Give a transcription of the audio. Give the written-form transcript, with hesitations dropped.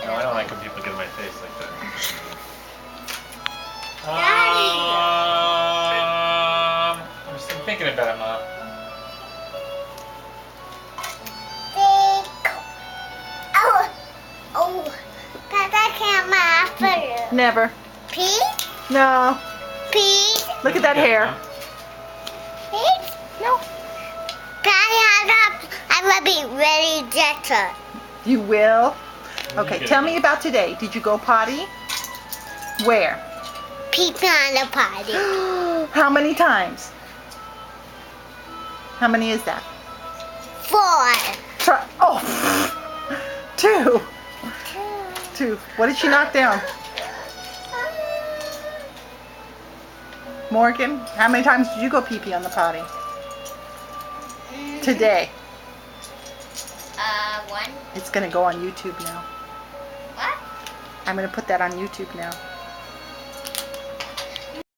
No, I don't like when people get in my face like that. I'm just thinking about it, Mom. Papa can't laugh. Never. Pete? No. Pete? Look at that hair. Pete? No. I will be really gentle. You will? Okay, tell me about today. Did you go potty? Where? Pete on the party. How many times? How many is that? 4. Try. Oh, 2. 2. What did she knock down? Morgan, how many times did you go pee-pee on the potty? Today. 1. It's going to go on YouTube now. What? I'm going to put that on YouTube now.